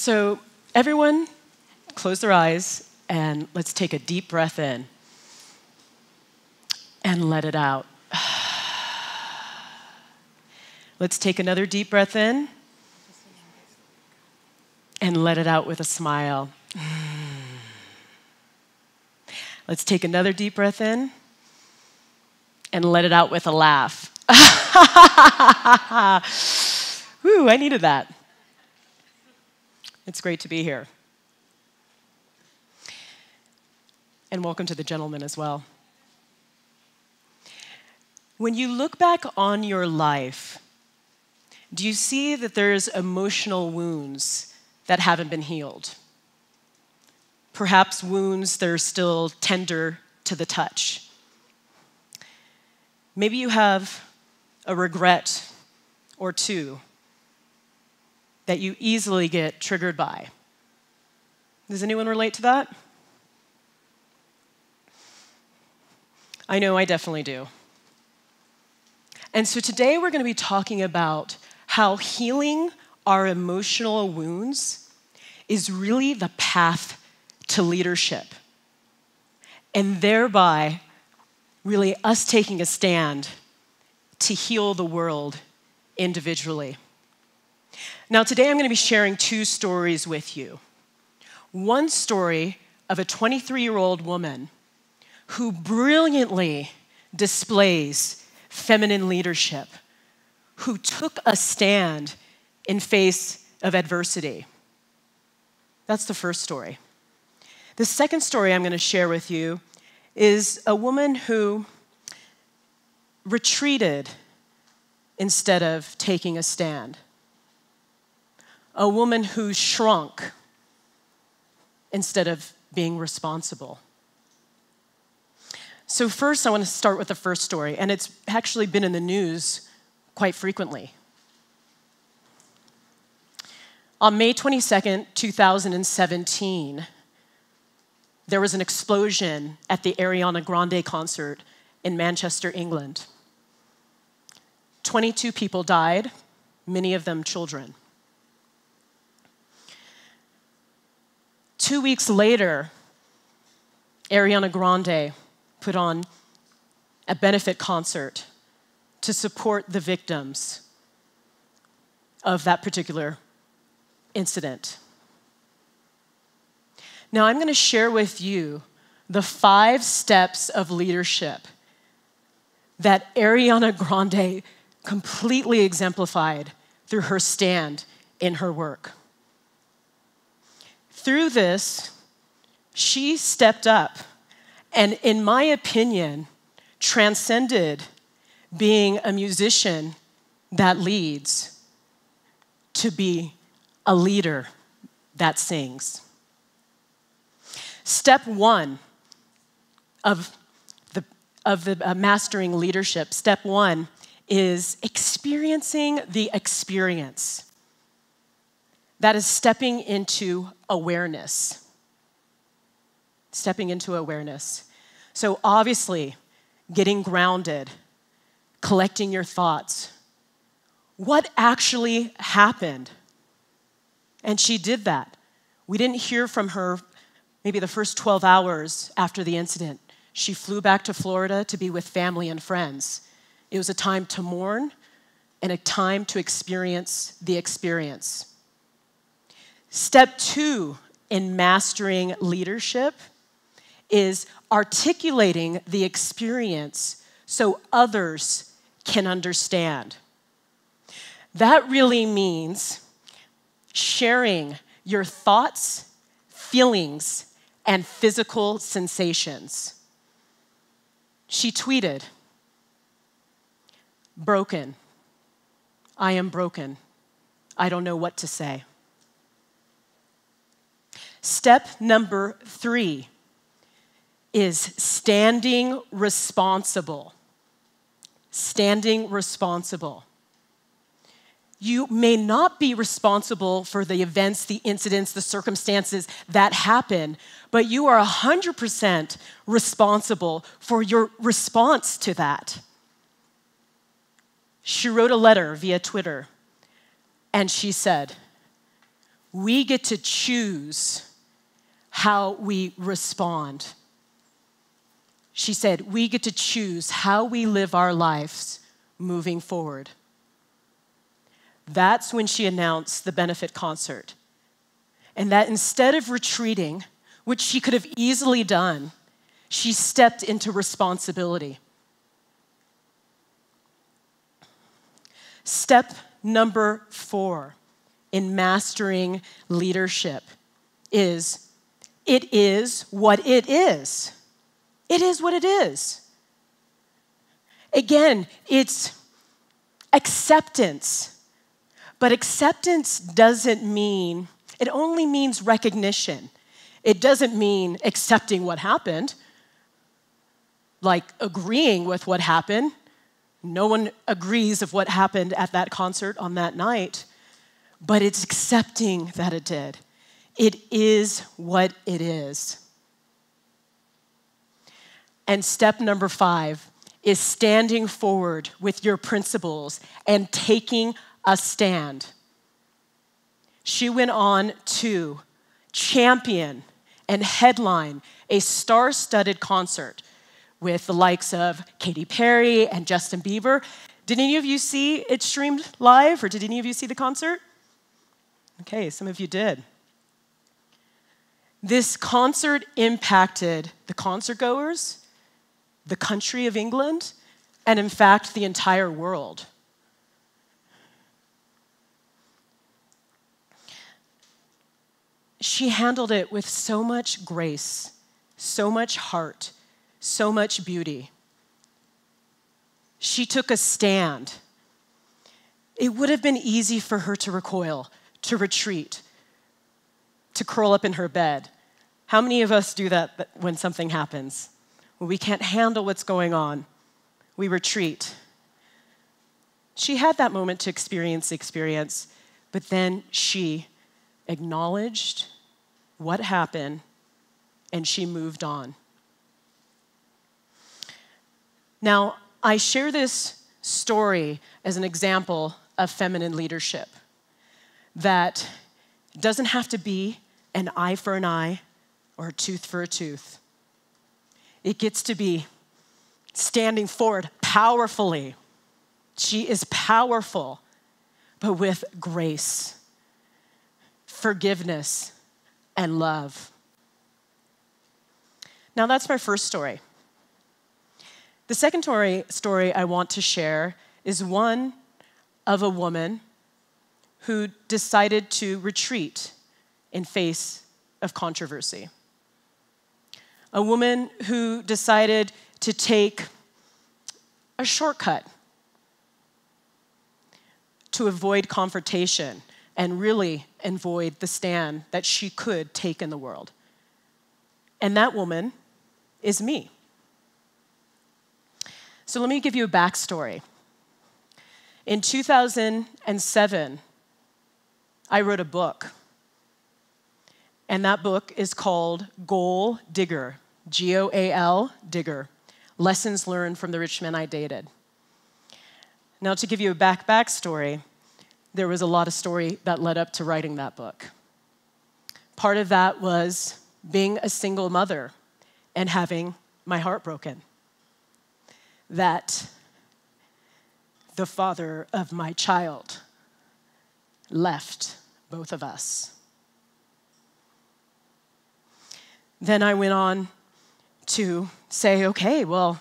So everyone, close their eyes and let's take a deep breath in and let it out. Let's take another deep breath in and let it out with a smile. Let's take another deep breath in and let it out with a laugh. Woo, I needed that. It's great to be here. And welcome to the gentlemen as well. When you look back on your life, do you see that there's emotional wounds that haven't been healed? Perhaps wounds that are still tender to the touch. Maybe you have a regret or two that you easily get triggered by. Does anyone relate to that? I know I definitely do. And so today we're going to be talking about how healing our emotional wounds is really the path to leadership, and thereby really us taking a stand to heal the world individually. Now today I'm going to be sharing two stories with you. One story of a 23-year-old woman who brilliantly displays feminine leadership, who took a stand in face of adversity. That's the first story. The second story I'm going to share with you is a woman who retreated instead of taking a stand. A woman who shrunk instead of being responsible. So first, I want to start with the first story, and it's actually been in the news quite frequently. On May 22nd, 2017, there was an explosion at the Ariana Grande concert in Manchester, England. 22 people died, many of them children. 2 weeks later, Ariana Grande put on a benefit concert to support the victims of that particular incident. Now, I'm going to share with you the 5 steps of leadership that Ariana Grande completely exemplified through her stand in her work. Through this, she stepped up and, in my opinion, transcended being a musician that leads to be a leader that sings. Step 1 of the mastering leadership, step 1 is experiencing the experience. That is stepping into awareness. Stepping into awareness. So obviously, getting grounded, collecting your thoughts. What actually happened? And she did that. We didn't hear from her maybe the first 12 hours after the incident. She flew back to Florida to be with family and friends. It was a time to mourn and a time to experience the experience. Step 2 in mastering leadership is articulating the experience so others can understand. That really means sharing your thoughts, feelings, and physical sensations. She tweeted, "Broken. I am broken. I don't know what to say." Step number 3 is standing responsible. Standing responsible. You may not be responsible for the events, the incidents, the circumstances that happen, but you are 100% responsible for your response to that. She wrote a letter via Twitter, and she said, we get to choose how we respond. She said, we get to choose how we live our lives moving forward. That's when she announced the benefit concert. And that instead of retreating, which she could have easily done, she stepped into responsibility. Step number 4 in mastering leadership is, it is what it is. It is what it is. Again, it's acceptance. But acceptance doesn't mean, it only means recognition. It doesn't mean accepting what happened, like agreeing with what happened. No one agrees of what happened at that concert on that night, but it's accepting that it did. It is what it is. And step number 5 is standing forward with your principles and taking a stand. She went on to champion and headline a star-studded concert with the likes of Katy Perry and Justin Bieber. Did any of you see it streamed live, or did any of you see the concert? Okay, some of you did. This concert impacted the concertgoers, the country of England, and in fact, the entire world. She handled it with so much grace, so much heart, so much beauty. She took a stand. It would have been easy for her to recoil, to retreat, to curl up in her bed. How many of us do that when something happens? When we can't handle what's going on, we retreat. She had that moment to experience the experience, but then she acknowledged what happened and she moved on. Now, I share this story as an example of feminine leadership that doesn't have to be an eye for an eye or a tooth for a tooth. It gets to be standing forward powerfully. She is powerful, but with grace, forgiveness, and love. Now, that's my first story. The second story I want to share is one of a woman who decided to retreat in face of controversy. A woman who decided to take a shortcut to avoid confrontation and really avoid the stand that she could take in the world. And that woman is me. So let me give you a backstory. In 2007, I wrote a book. And that book is called Goal Digger, G-O-A-L, Digger, Lessons Learned from the Rich Men I Dated. Now, to give you a backstory, there was a lot of story that led up to writing that book. Part of that was being a single mother and having my heart broken. That the father of my child left both of us. Then I went on to say, okay, well,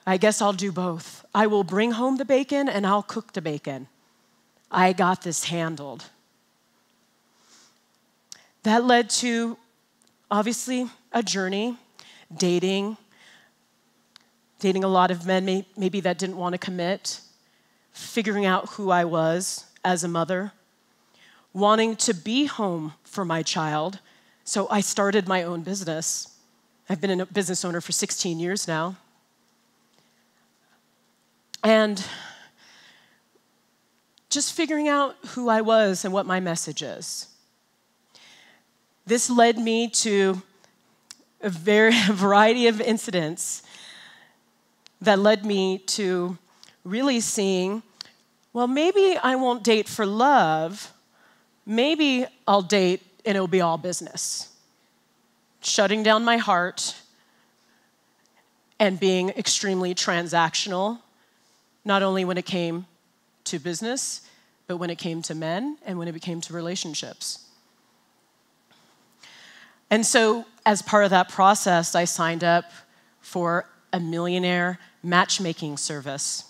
I guess I'll do both. I will bring home the bacon and I'll cook the bacon. I got this handled. That led to, obviously, a journey, dating a lot of men maybe that didn't want to commit, figuring out who I was as a mother, wanting to be home for my child. So I started my own business. I've been a business owner for 16 years now. And just figuring out who I was and what my message is. This led me to a variety of incidents that led me to really seeing, well, maybe I won't date for love, maybe I'll date and it'll be all business. Shutting down my heart and being extremely transactional, not only when it came to business, but when it came to men and when it came to relationships. And so as part of that process, I signed up for a millionaire matchmaking service.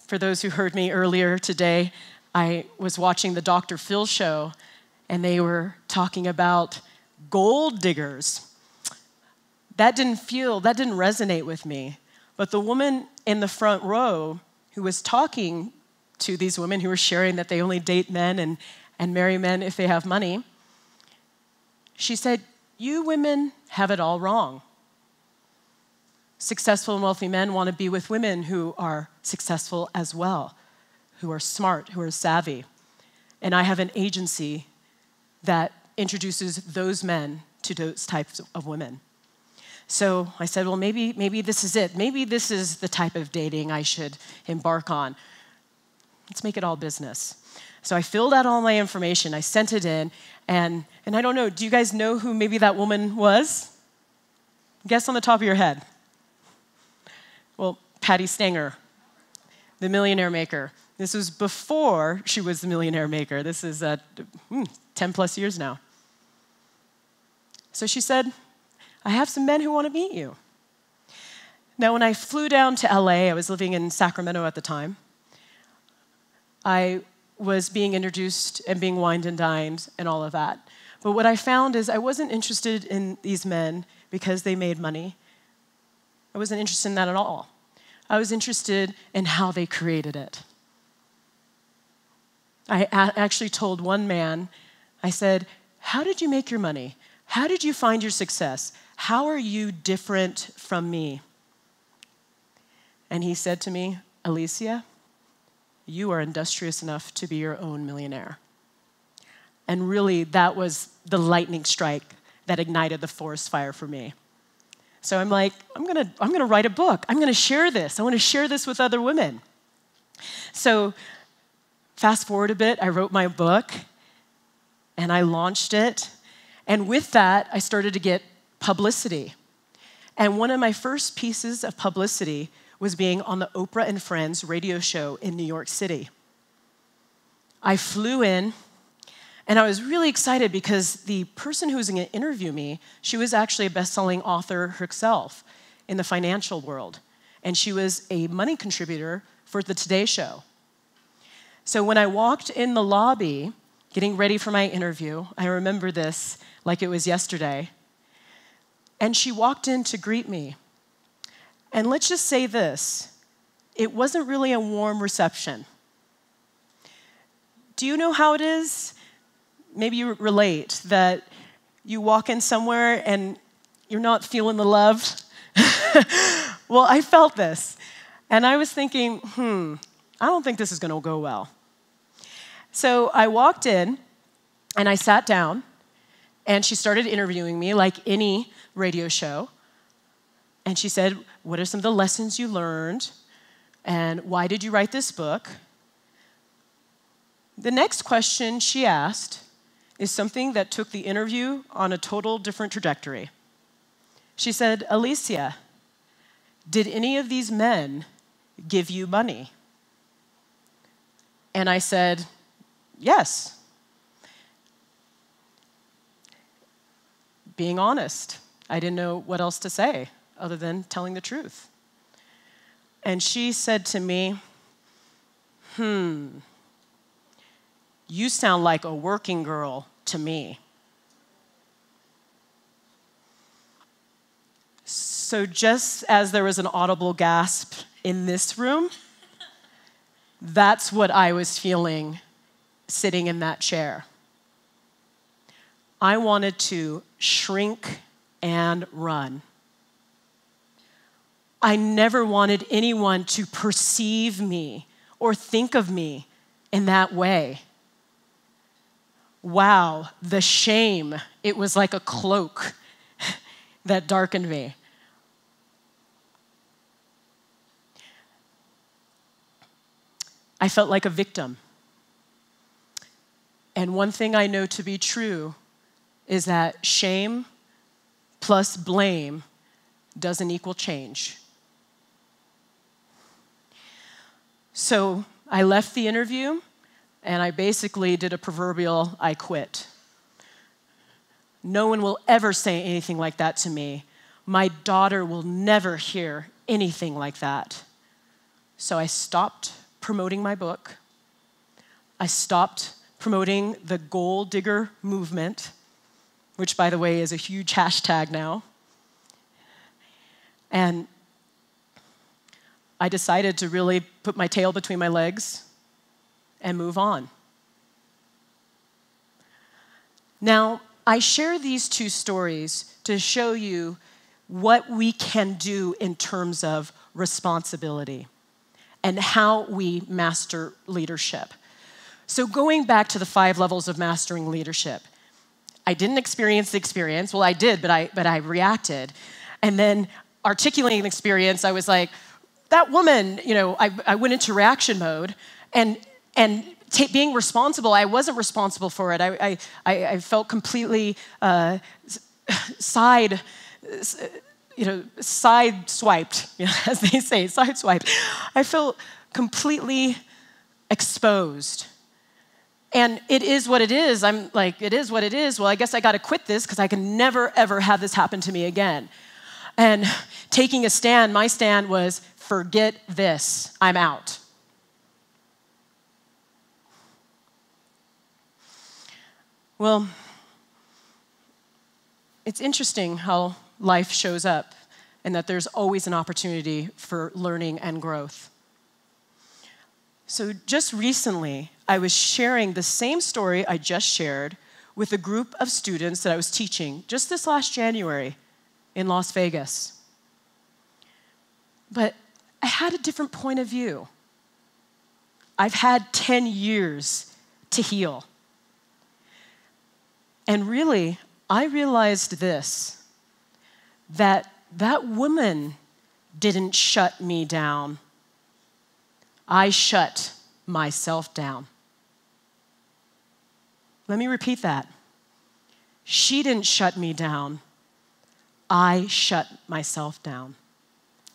For those who heard me earlier today, I was watching the Dr. Phil show, and they were talking about gold diggers. That didn't resonate with me. But the woman in the front row who was talking to these women who were sharing that they only date men and marry men if they have money, she said, "You women have it all wrong. Successful and wealthy men want to be with women who are successful as well, who are smart, who are savvy. And I have an agency that introduces those men to those types of women." So I said, well, maybe this is it. Maybe this is the type of dating I should embark on. Let's make it all business. So I filled out all my information. I sent it in. And I don't know, do you guys know who maybe that woman was? Guess on the top of your head. Well, Patty Stanger, the millionaire maker. This was before she was the millionaire maker. This is 10 plus years now. So she said, "I have some men who want to meet you." Now, when I flew down to LA, I was living in Sacramento at the time, I was being introduced and being wined and dined and all of that. But what I found is I wasn't interested in these men because they made money. I wasn't interested in that at all. I was interested in how they created it. I actually told one man, I said, "How did you make your money? How did you find your success? How are you different from me?" And he said to me, "Alicia, you are industrious enough to be your own millionaire." And really, that was the lightning strike that ignited the forest fire for me. So I'm like, I'm gonna write a book. I'm gonna share this. I want to share this with other women. So fast forward a bit, I wrote my book and I launched it. And with that, I started to get publicity. And one of my first pieces of publicity was being on the Oprah and Friends radio show in New York City. I flew in, and I was really excited because the person who was going to interview me, she was actually a best-selling author herself in the financial world. And she was a money contributor for the Today Show. So when I walked in the lobby, getting ready for my interview, I remember this like it was yesterday, and she walked in to greet me. And let's just say this, it wasn't really a warm reception. Do you know how it is? Maybe you relate that you walk in somewhere and you're not feeling the love. Well, I felt this. And I was thinking, I don't think this is going to go well. So I walked in and I sat down and she started interviewing me like any radio show. And she said, "What are some of the lessons you learned? And why did you write this book?" The next question she asked is something that took the interview on a total different trajectory. She said, "Alicia, did any of these men give you money?" And I said, "Yes." Being honest, I didn't know what else to say other than telling the truth. And she said to me, "You sound like a working girl to me." So just as there was an audible gasp in this room, that's what I was feeling sitting in that chair. I wanted to shrink and run. I never wanted anyone to perceive me or think of me in that way. Wow, the shame. It was like a cloak that darkened me. I felt like a victim. And one thing I know to be true is that shame plus blame doesn't equal change. So I left the interview, and I basically did a proverbial I quit. No one will ever say anything like that to me. My daughter will never hear anything like that. So I stopped promoting my book. I stopped promoting the goal digger movement, which, by the way, is a huge hashtag now. And I decided to really put my tail between my legs and move on. Now, I share these two stories to show you what we can do in terms of responsibility and how we master leadership. So going back to the 5 levels of mastering leadership, I didn't experience the experience. Well, I did, but I reacted. And then articulating the experience, I was like, that woman, I went into reaction mode. And being responsible, I wasn't responsible for it. I felt completely sideswiped, as they say, sideswiped. I felt completely exposed. And it is what it is. I'm like, it is what it is. Well, I guess I got to quit this because I can never, ever have this happen to me again. And taking a stand, my stand was, forget this, I'm out. Well, it's interesting how life shows up and that there's always an opportunity for learning and growth. So just recently, I was sharing the same story I just shared with a group of students that I was teaching just this last January in Las Vegas. But I had a different point of view. I've had 10 years to heal. And really, I realized this, that woman didn't shut me down. I shut myself down. Let me repeat that. She didn't shut me down. I shut myself down.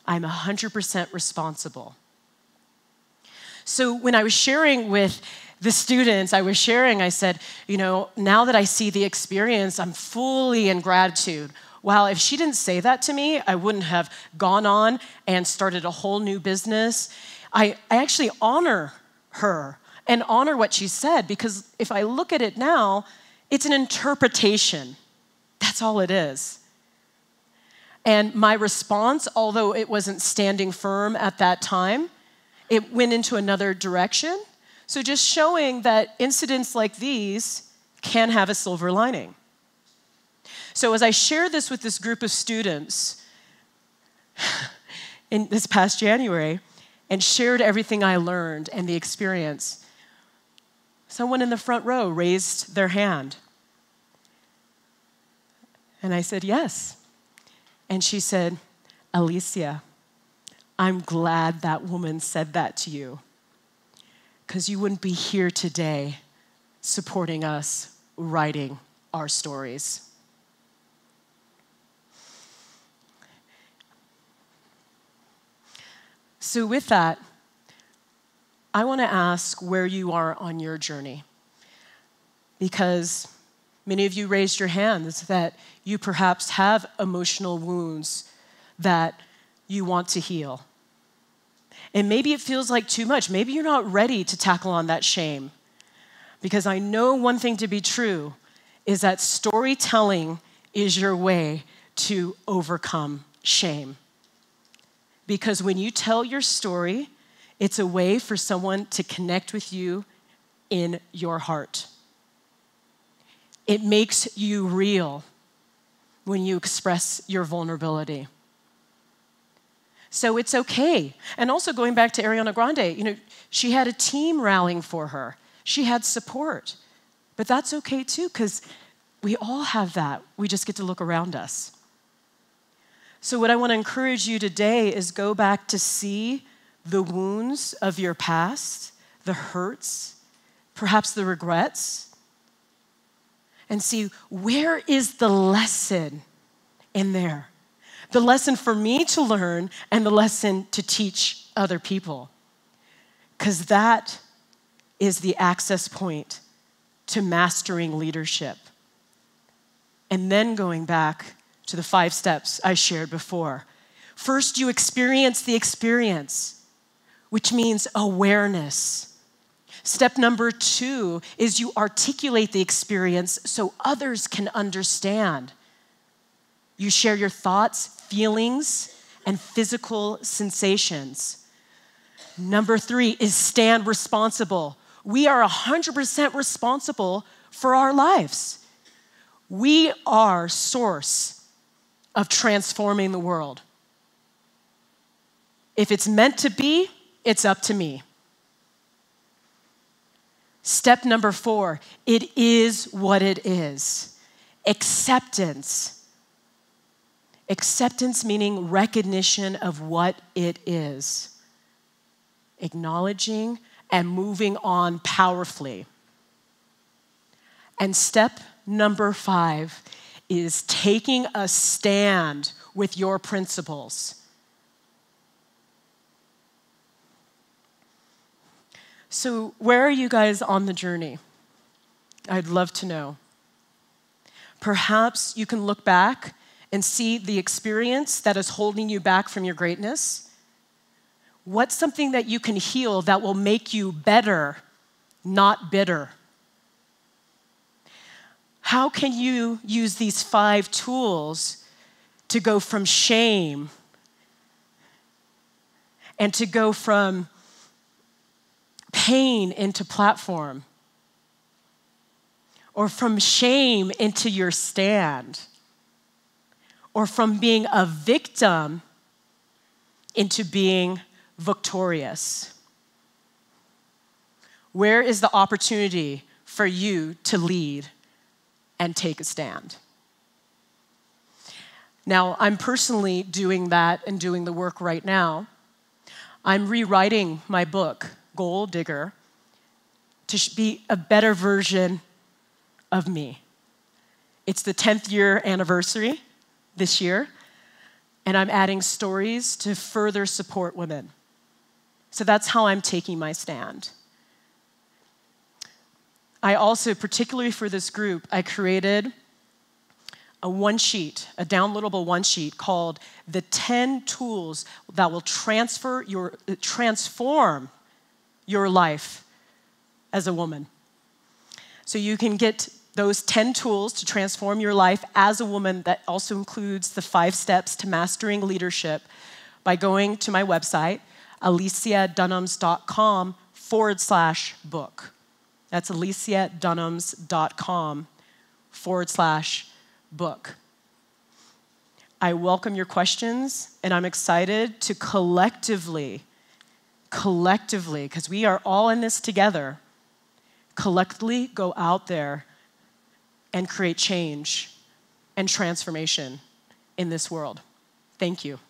I'm 100% responsible. So when I was sharing with the students, I said, now that I see the experience, I'm fully in gratitude. Wow, if she didn't say that to me, I wouldn't have gone on and started a whole new business. I actually honor her and honor what she said, because if I look at it now, it's an interpretation. That's all it is. And my response, although it wasn't standing firm at that time, it went into another direction. So just showing that incidents like these can have a silver lining. So as I shared this with this group of students in this past January and shared everything I learned and the experience, someone in the front row raised their hand. And I said, yes. And she said, Alicia, I'm glad that woman said that to you, because you wouldn't be here today supporting us writing our stories. So with that, I want to ask where you are on your journey, because many of you raised your hands that you perhaps have emotional wounds that you want to heal. And maybe it feels like too much. Maybe you're not ready to tackle on that shame. Because I know one thing to be true is that storytelling is your way to overcome shame. Because when you tell your story, it's a way for someone to connect with you in your heart. It makes you real when you express your vulnerability. So it's okay. And also going back to Ariana Grande, she had a team rallying for her. She had support. But that's okay too, because we all have that. We just get to look around us. So what I want to encourage you today is go back to see the wounds of your past, the hurts, perhaps the regrets, and see, where is the lesson in there? The lesson for me to learn and the lesson to teach other people. Because that is the access point to mastering leadership. And then going back to the 5 steps I shared before. First, you experience the experience, which means awareness. Step number 2 is you articulate the experience so others can understand. You share your thoughts, feelings, and physical sensations. Number 3 is stand responsible. We are 100% responsible for our lives. We are source of transforming the world. If it's meant to be, it's up to me. Step number 4, it is what it is. Acceptance. Acceptance meaning recognition of what it is. Acknowledging and moving on powerfully. And step number 5 is taking a stand with your principles. So, where are you guys on the journey? I'd love to know. Perhaps you can look back and see the experience that is holding you back from your greatness. What's something that you can heal that will make you better, not bitter? How can you use these 5 tools to go from shame and to go from pain into platform, or from shame into your stand, or from being a victim into being victorious? Where is the opportunity for you to lead and take a stand? Now, I'm personally doing that and doing the work right now. I'm rewriting my book, Goal Digger, to be a better version of me. It's the 10th year anniversary this year, and I'm adding stories to further support women. So that's how I'm taking my stand. I also, particularly for this group, I created a one-sheet, a downloadable one-sheet called The 10 Tools That Will Transform Your Life as a Woman. So you can get those 10 tools to transform your life as a woman. That also includes the 5 steps to mastering leadership by going to my website, aliciadunams.com/book. That's aliciadunams.com/book. I welcome your questions, and I'm excited to collectively, because we are all in this together, collectively go out there and create change and transformation in this world. Thank you.